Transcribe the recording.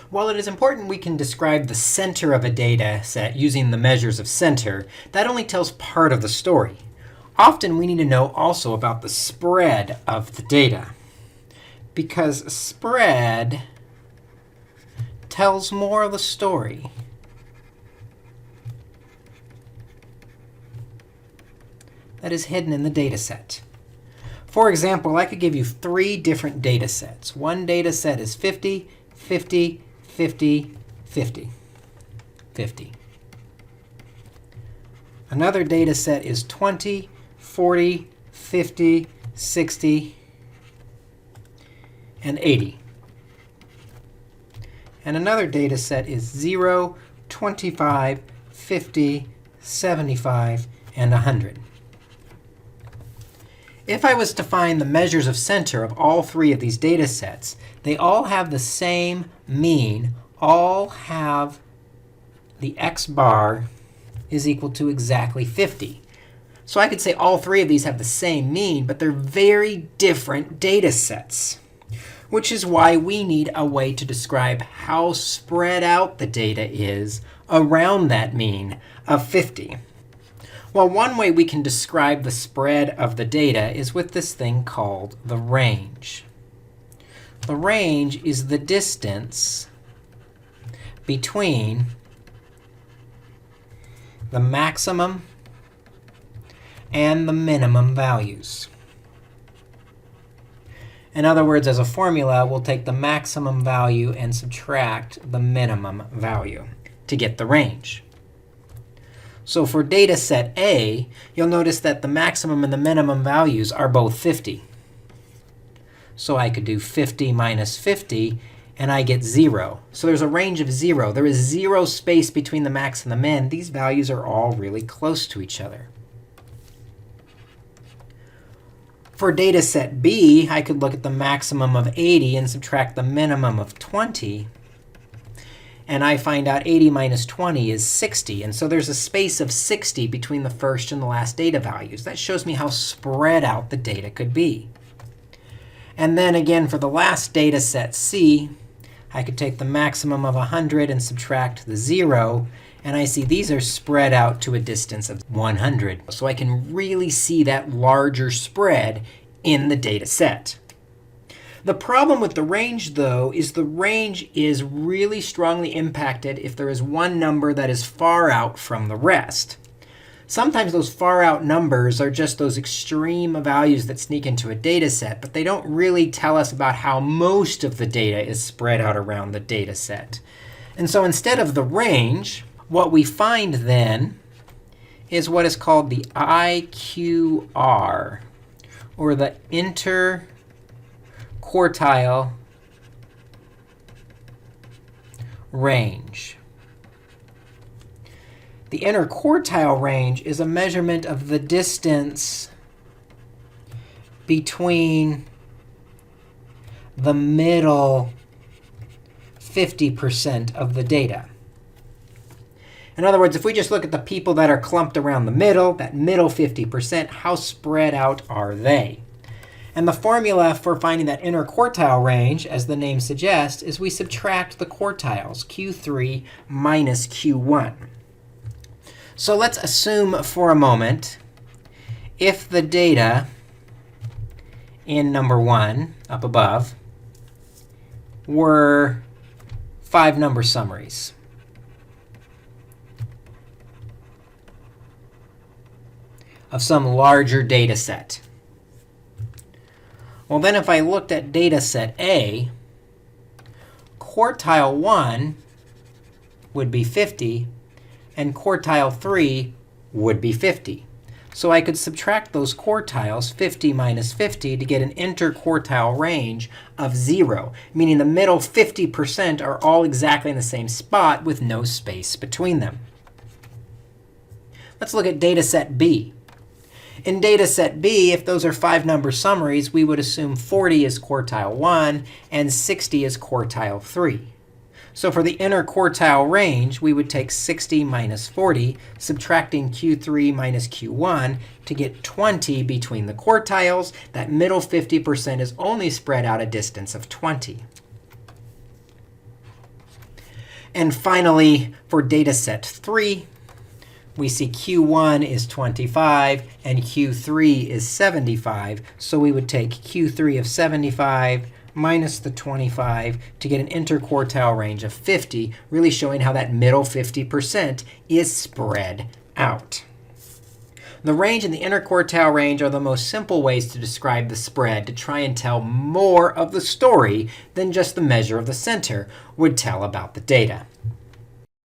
While it is important we can describe the center of a data set using the measures of center, that only tells part of the story. Often we need to know also about the spread of the data, because spread tells more of the story. That is hidden in the data set. For example, I could give you 3 different data sets. One data set is 50, 50, 50, 50, 50. Another data set is 20, 40, 50, 60, and 80. And another data set is 0, 25, 50, 75, and 100. If I was to find the measures of center of all 3 of these data sets, they all have the same mean, all have the x bar is equal to exactly 50. So I could say all 3 of these have the same mean, but they're very different data sets, which is why we need a way to describe how spread out the data is around that mean of 50. Well, one way we can describe the spread of the data is with this thing called the range. The range is the distance between the maximum and the minimum values. In other words, as a formula, we'll take the maximum value and subtract the minimum value to get the range. So for data set A, you'll notice that the maximum and the minimum values are both 50. So I could do 50 minus 50, and I get 0. So there's a range of 0. There is 0 space between the max and the min. These values are all really close to each other. For data set B, I could look at the maximum of 80 and subtract the minimum of 20. And I find out 80 minus 20 is 60. And so there's a space of 60 between the first and the last data values. That shows me how spread out the data could be. And then again, for the last data set C, I could take the maximum of 100 and subtract the 0. And I see these are spread out to a distance of 100. So I can really see that larger spread in the data set. The problem with the range, though, is the range is really strongly impacted if there is one number that is far out from the rest. Sometimes those far out numbers are just those extreme values that sneak into a data set, but they don't really tell us about how most of the data is spread out around the data set. And so instead of the range, what we find then is what is called the IQR, or the interquartile range. The interquartile range is a measurement of the distance between the middle 50% of the data. In other words, if we just look at the people that are clumped around the middle, that middle 50%, how spread out are they? And the formula for finding that interquartile range, as the name suggests, is we subtract the quartiles, Q3 minus Q1. So let's assume for a moment if the data in number 1, up above, were 5 number summaries. Of some larger data set. Well, then if I looked at data set A, quartile 1 would be 50, and quartile 3 would be 50. So I could subtract those quartiles, 50 minus 50, to get an interquartile range of 0, meaning the middle 50% are all exactly in the same spot with no space between them. Let's look at data set B. In data set B, if those are 5 number summaries, we would assume 40 is quartile 1 and 60 is quartile 3. So for the interquartile range, we would take 60 minus 40, subtracting Q3 minus Q1 to get 20 between the quartiles. That middle 50% is only spread out a distance of 20. And finally, for data set 3, we see Q1 is 25 and Q3 is 75. So we would take Q3 of 75 minus the 25 to get an interquartile range of 50, really showing how that middle 50% is spread out. The range and the interquartile range are the most simple ways to describe the spread to try and tell more of the story than just the measure of the center would tell about the data.